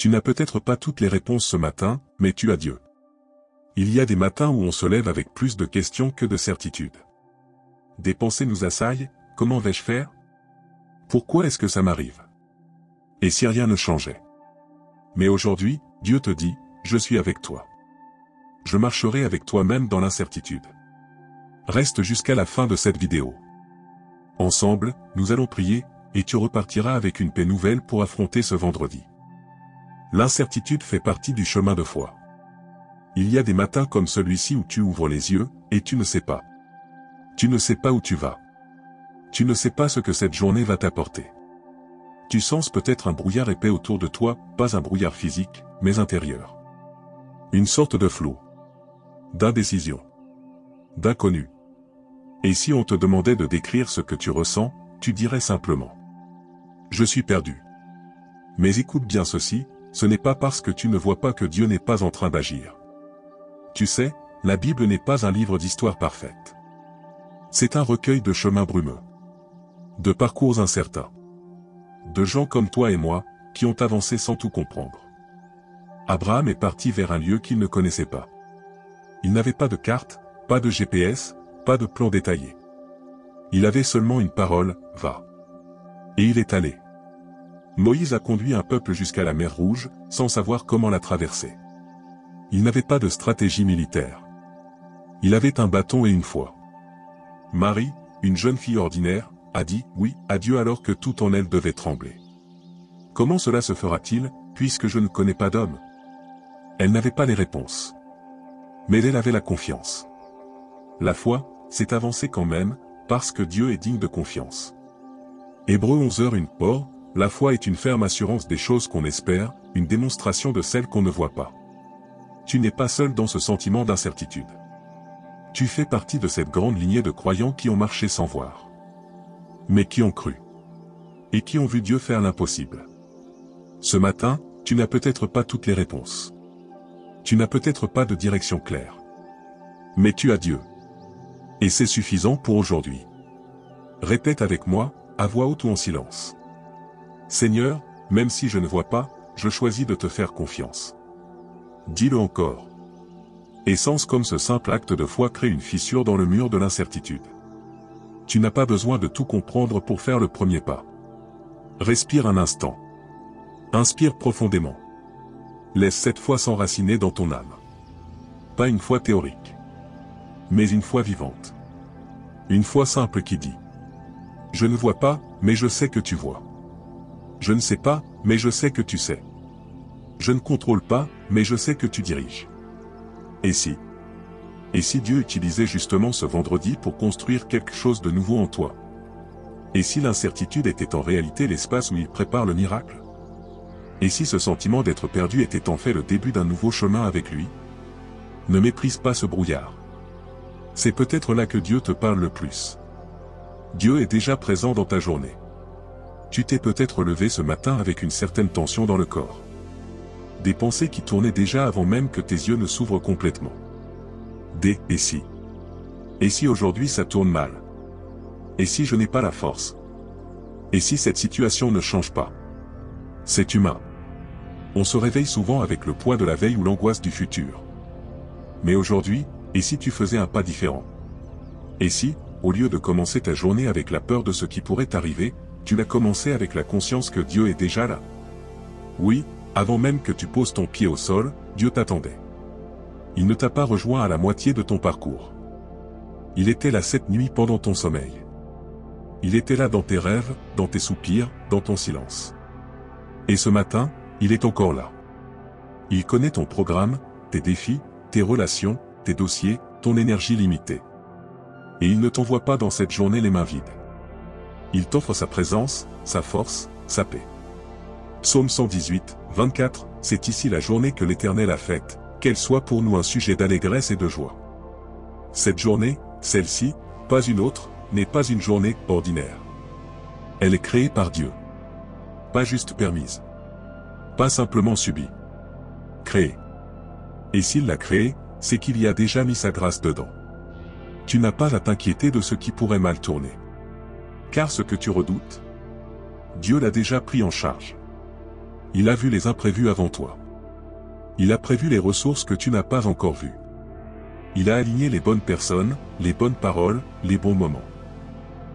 Tu n'as peut-être pas toutes les réponses ce matin, mais tu as Dieu. Il y a des matins où on se lève avec plus de questions que de certitudes. Des pensées nous assaillent, comment vais-je faire? Pourquoi est-ce que ça m'arrive? Et si rien ne changeait? Mais aujourd'hui, Dieu te dit, je suis avec toi. Je marcherai avec toi même dans l'incertitude. Reste jusqu'à la fin de cette vidéo. Ensemble, nous allons prier, et tu repartiras avec une paix nouvelle pour affronter ce vendredi. L'incertitude fait partie du chemin de foi. Il y a des matins comme celui-ci où tu ouvres les yeux, et tu ne sais pas. Tu ne sais pas où tu vas. Tu ne sais pas ce que cette journée va t'apporter. Tu sens peut-être un brouillard épais autour de toi, pas un brouillard physique, mais intérieur. Une sorte de flou. D'indécision. D'inconnu. Et si on te demandait de décrire ce que tu ressens, tu dirais simplement: je suis perdu. Mais écoute bien ceci, ce n'est pas parce que tu ne vois pas que Dieu n'est pas en train d'agir. Tu sais, la Bible n'est pas un livre d'histoire parfaite. C'est un recueil de chemins brumeux. De parcours incertains. De gens comme toi et moi, qui ont avancé sans tout comprendre. Abraham est parti vers un lieu qu'il ne connaissait pas. Il n'avait pas de carte, pas de GPS, pas de plan détaillé. Il avait seulement une parole, va. Et il est allé. Moïse a conduit un peuple jusqu'à la mer Rouge, sans savoir comment la traverser. Il n'avait pas de stratégie militaire. Il avait un bâton et une foi. Marie, une jeune fille ordinaire, a dit oui à Dieu alors que tout en elle devait trembler. Comment cela se fera-t-il, puisque je ne connais pas d'homme? Elle n'avait pas les réponses. Mais elle avait la confiance. La foi, c'est avancer quand même, parce que Dieu est digne de confiance. Hébreux 11h Or, la foi est une ferme assurance des choses qu'on espère, une démonstration de celles qu'on ne voit pas. Tu n'es pas seul dans ce sentiment d'incertitude. Tu fais partie de cette grande lignée de croyants qui ont marché sans voir. Mais qui ont cru. Et qui ont vu Dieu faire l'impossible. Ce matin, tu n'as peut-être pas toutes les réponses. Tu n'as peut-être pas de direction claire. Mais tu as Dieu. Et c'est suffisant pour aujourd'hui. Répète avec moi, à voix haute ou en silence. Seigneur, même si je ne vois pas, je choisis de te faire confiance. Dis-le encore. Et sens comme ce simple acte de foi crée une fissure dans le mur de l'incertitude. Tu n'as pas besoin de tout comprendre pour faire le premier pas. Respire un instant. Inspire profondément. Laisse cette foi s'enraciner dans ton âme. Pas une foi théorique. Mais une foi vivante. Une foi simple qui dit: je ne vois pas, mais je sais que tu vois. Je ne sais pas, mais je sais que tu sais. Je ne contrôle pas, mais je sais que tu diriges. Et si Dieu utilisait justement ce vendredi pour construire quelque chose de nouveau en toi? Et si l'incertitude était en réalité l'espace où il prépare le miracle? Et si ce sentiment d'être perdu était en fait le début d'un nouveau chemin avec lui? Ne méprise pas ce brouillard. C'est peut-être là que Dieu te parle le plus. Dieu est déjà présent dans ta journée. Tu t'es peut-être levé ce matin avec une certaine tension dans le corps. Des pensées qui tournaient déjà avant même que tes yeux ne s'ouvrent complètement. Des « et si ». Et si aujourd'hui ça tourne mal? Et si je n'ai pas la force? Et si cette situation ne change pas? C'est humain. On se réveille souvent avec le poids de la veille ou l'angoisse du futur. Mais aujourd'hui, et si tu faisais un pas différent? Et si, au lieu de commencer ta journée avec la peur de ce qui pourrait t'arriver, tu l'as commencé avec la conscience que Dieu est déjà là? Oui, avant même que tu poses ton pied au sol, Dieu t'attendait. Il ne t'a pas rejoint à la moitié de ton parcours. Il était là cette nuit pendant ton sommeil. Il était là dans tes rêves, dans tes soupirs, dans ton silence. Et ce matin, il est encore là. Il connaît ton programme, tes défis, tes relations, tes dossiers, ton énergie limitée. Et il ne t'envoie pas dans cette journée les mains vides. Il t'offre sa présence, sa force, sa paix. Psaume 118, 24, c'est ici la journée que l'Éternel a faite, qu'elle soit pour nous un sujet d'allégresse et de joie. Cette journée, celle-ci, pas une autre, n'est pas une journée ordinaire. Elle est créée par Dieu. Pas juste permise. Pas simplement subie. Créée. Et s'il l'a créée, c'est qu'il y a déjà mis sa grâce dedans. Tu n'as pas à t'inquiéter de ce qui pourrait mal tourner. Car ce que tu redoutes, Dieu l'a déjà pris en charge. Il a vu les imprévus avant toi. Il a prévu les ressources que tu n'as pas encore vues. Il a aligné les bonnes personnes, les bonnes paroles, les bons moments.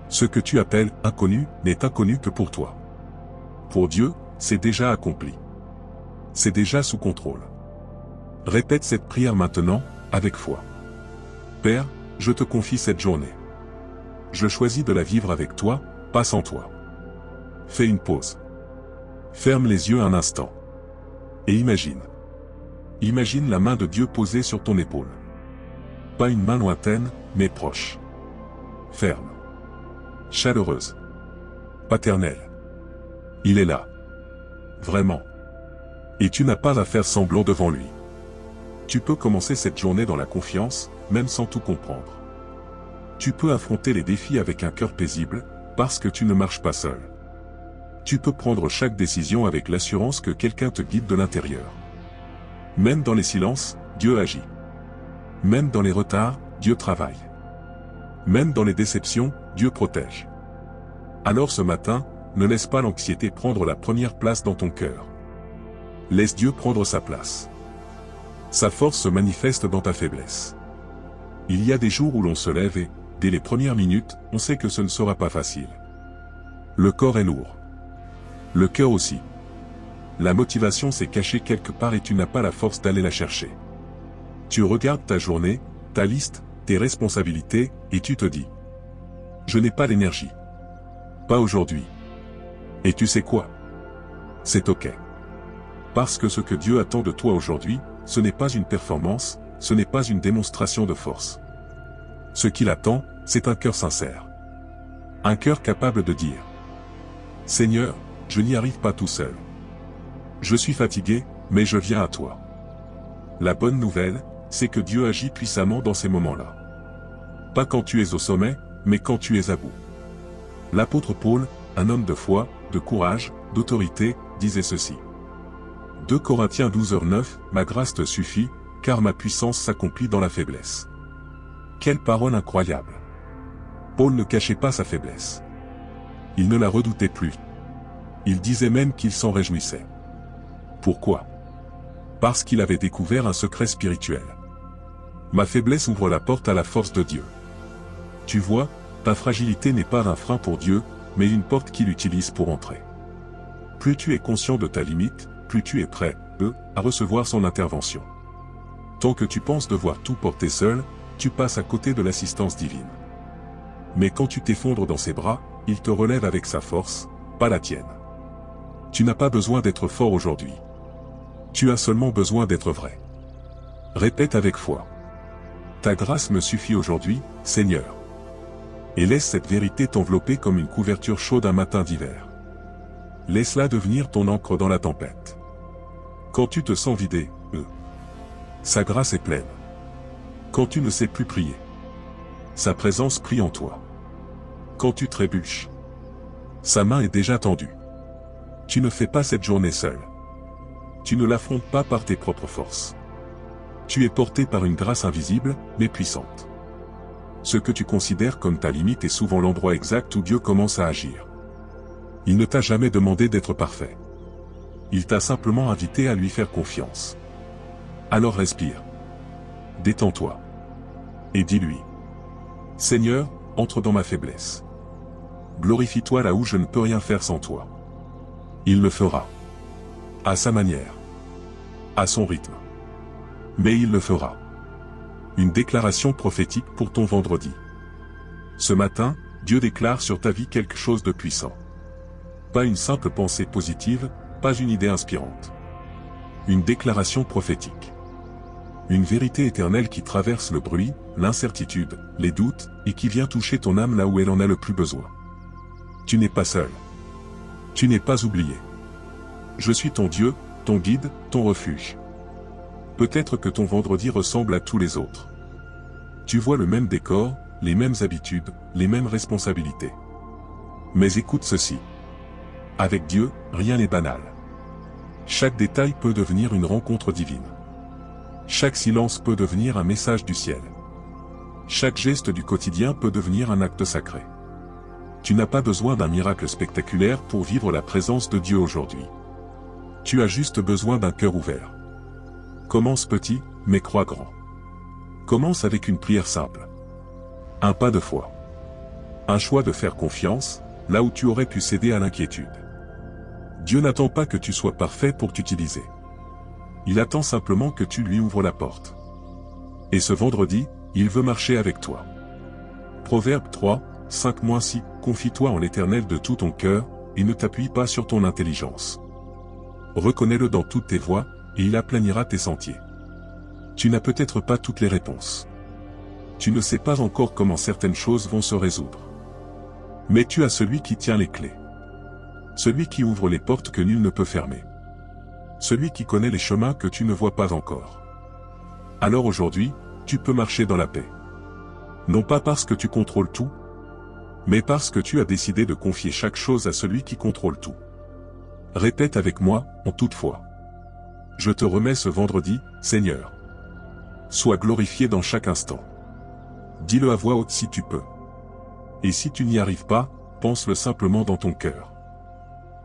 Ce que tu appelles inconnu n'est inconnu que pour toi. Pour Dieu, c'est déjà accompli. C'est déjà sous contrôle. Répète cette prière maintenant, avec foi. Père, je te confie cette journée. Je choisis de la vivre avec toi, pas sans toi. Fais une pause. Ferme les yeux un instant. Et imagine. Imagine la main de Dieu posée sur ton épaule. Pas une main lointaine, mais proche. Ferme. Chaleureuse. Paternelle. Il est là. Vraiment. Et tu n'as pas à faire semblant devant lui. Tu peux commencer cette journée dans la confiance, même sans tout comprendre. Tu peux affronter les défis avec un cœur paisible, parce que tu ne marches pas seul. Tu peux prendre chaque décision avec l'assurance que quelqu'un te guide de l'intérieur. Même dans les silences, Dieu agit. Même dans les retards, Dieu travaille. Même dans les déceptions, Dieu protège. Alors ce matin, ne laisse pas l'anxiété prendre la première place dans ton cœur. Laisse Dieu prendre sa place. Sa force se manifeste dans ta faiblesse. Il y a des jours où l'on se lève et, dès les premières minutes, on sait que ce ne sera pas facile. Le corps est lourd. Le cœur aussi. La motivation s'est cachée quelque part et tu n'as pas la force d'aller la chercher. Tu regardes ta journée, ta liste, tes responsabilités, et tu te dis « Je n'ai pas l'énergie. Pas aujourd'hui. » Et tu sais quoi? C'est ok. Parce que ce que Dieu attend de toi aujourd'hui, ce n'est pas une performance, ce n'est pas une démonstration de force. Ce qu'il attend, c'est un cœur sincère. Un cœur capable de dire « Seigneur, je n'y arrive pas tout seul. Je suis fatigué, mais je viens à toi. » La bonne nouvelle, c'est que Dieu agit puissamment dans ces moments-là. Pas quand tu es au sommet, mais quand tu es à bout. L'apôtre Paul, un homme de foi, de courage, d'autorité, disait ceci. 2 Corinthiens 12h9, ma grâce te suffit, car ma puissance s'accomplit dans la faiblesse. Quelle parole incroyable! Paul ne cachait pas sa faiblesse. Il ne la redoutait plus. Il disait même qu'il s'en réjouissait. Pourquoi? Parce qu'il avait découvert un secret spirituel. Ma faiblesse ouvre la porte à la force de Dieu. Tu vois, ta fragilité n'est pas un frein pour Dieu, mais une porte qu'il utilise pour entrer. Plus tu es conscient de ta limite, plus tu es prêt, à recevoir son intervention. Tant que tu penses devoir tout porter seul, tu passes à côté de l'assistance divine. Mais quand tu t'effondres dans ses bras, il te relève avec sa force, pas la tienne. Tu n'as pas besoin d'être fort aujourd'hui. Tu as seulement besoin d'être vrai. Répète avec foi. Ta grâce me suffit aujourd'hui, Seigneur. Et laisse cette vérité t'envelopper comme une couverture chaude un matin d'hiver. Laisse-la devenir ton encre dans la tempête. Quand tu te sens vidé, sa grâce est pleine. Quand tu ne sais plus prier, sa présence prie en toi. Quand tu trébuches, sa main est déjà tendue. Tu ne fais pas cette journée seule. Tu ne l'affrontes pas par tes propres forces. Tu es porté par une grâce invisible, mais puissante. Ce que tu considères comme ta limite est souvent l'endroit exact où Dieu commence à agir. Il ne t'a jamais demandé d'être parfait. Il t'a simplement invité à lui faire confiance. Alors respire. Détends-toi. Et dis-lui. Seigneur, entre dans ma faiblesse. Glorifie-toi là où je ne peux rien faire sans toi. Il le fera. À sa manière. À son rythme. Mais il le fera. Une déclaration prophétique pour ton vendredi. Ce matin, Dieu déclare sur ta vie quelque chose de puissant. Pas une simple pensée positive, pas une idée inspirante. Une déclaration prophétique. Une vérité éternelle qui traverse le bruit, l'incertitude, les doutes, et qui vient toucher ton âme là où elle en a le plus besoin. Tu n'es pas seul. Tu n'es pas oublié. Je suis ton Dieu, ton guide, ton refuge. Peut-être que ton vendredi ressemble à tous les autres. Tu vois le même décor, les mêmes habitudes, les mêmes responsabilités. Mais écoute ceci. Avec Dieu, rien n'est banal. Chaque détail peut devenir une rencontre divine. Chaque silence peut devenir un message du ciel. Chaque geste du quotidien peut devenir un acte sacré. Tu n'as pas besoin d'un miracle spectaculaire pour vivre la présence de Dieu aujourd'hui. Tu as juste besoin d'un cœur ouvert. Commence petit, mais crois grand. Commence avec une prière simple. Un pas de foi. Un choix de faire confiance, là où tu aurais pu céder à l'inquiétude. Dieu n'attend pas que tu sois parfait pour t'utiliser. Il attend simplement que tu lui ouvres la porte. Et ce vendredi, il veut marcher avec toi. Proverbe 3, 5-6, confie-toi en l'Éternel de tout ton cœur, et ne t'appuie pas sur ton intelligence. Reconnais-le dans toutes tes voies, et il aplanira tes sentiers. Tu n'as peut-être pas toutes les réponses. Tu ne sais pas encore comment certaines choses vont se résoudre. Mais tu as celui qui tient les clés. Celui qui ouvre les portes que nul ne peut fermer. Celui qui connaît les chemins que tu ne vois pas encore. Alors aujourd'hui, tu peux marcher dans la paix. Non pas parce que tu contrôles tout, mais parce que tu as décidé de confier chaque chose à celui qui contrôle tout. Répète avec moi, en toute foi. Je te remets ce vendredi, Seigneur. Sois glorifié dans chaque instant. Dis-le à voix haute si tu peux. Et si tu n'y arrives pas, pense-le simplement dans ton cœur.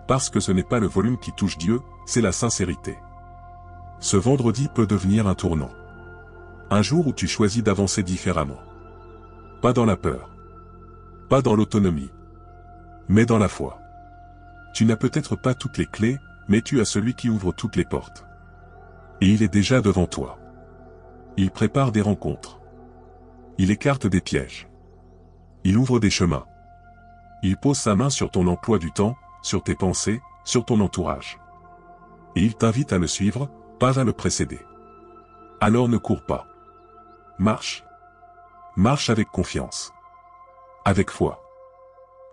Parce que ce n'est pas le volume qui touche Dieu, c'est la sincérité. Ce vendredi peut devenir un tournant. Un jour où tu choisis d'avancer différemment. Pas dans la peur. Pas dans l'autonomie. Mais dans la foi. Tu n'as peut-être pas toutes les clés, mais tu as celui qui ouvre toutes les portes. Et il est déjà devant toi. Il prépare des rencontres. Il écarte des pièges. Il ouvre des chemins. Il pose sa main sur ton emploi du temps, sur tes pensées, sur ton entourage. Et il t'invite à le suivre, pas à le précéder. Alors ne cours pas. Marche. Marche avec confiance. Avec foi.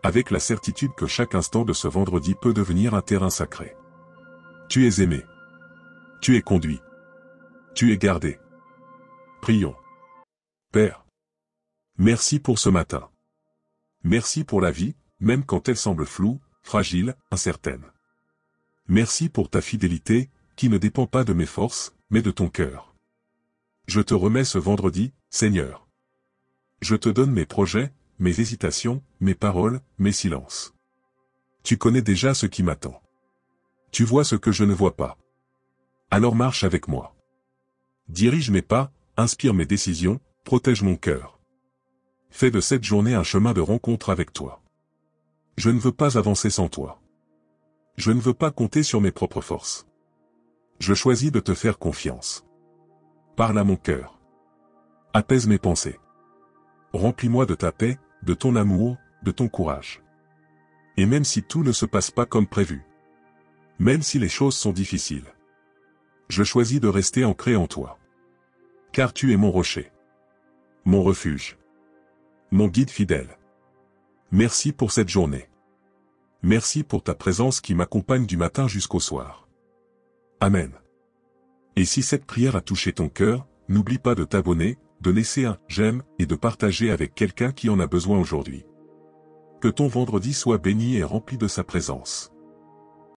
Avec la certitude que chaque instant de ce vendredi peut devenir un terrain sacré. Tu es aimé. Tu es conduit. Tu es gardé. Prions. Père. Merci pour ce matin. Merci pour la vie, même quand elle semble floue, fragile, incertaine. Merci pour ta fidélité, qui ne dépend pas de mes forces, mais de ton cœur. Je te remets ce vendredi, Seigneur. Je te donne mes projets, mes hésitations, mes paroles, mes silences. Tu connais déjà ce qui m'attend. Tu vois ce que je ne vois pas. Alors marche avec moi. Dirige mes pas, inspire mes décisions, protège mon cœur. Fais de cette journée un chemin de rencontre avec toi. Je ne veux pas avancer sans toi. Je ne veux pas compter sur mes propres forces. Je choisis de te faire confiance. Parle à mon cœur. Apaise mes pensées. Remplis-moi de ta paix, de ton amour, de ton courage. Et même si tout ne se passe pas comme prévu, même si les choses sont difficiles, je choisis de rester ancré en toi. Car tu es mon rocher. Mon refuge. Mon guide fidèle. Merci pour cette journée. Merci pour ta présence qui m'accompagne du matin jusqu'au soir. Amen. Et si cette prière a touché ton cœur, n'oublie pas de t'abonner, de laisser un j'aime et de partager avec quelqu'un qui en a besoin aujourd'hui. Que ton vendredi soit béni et rempli de sa présence.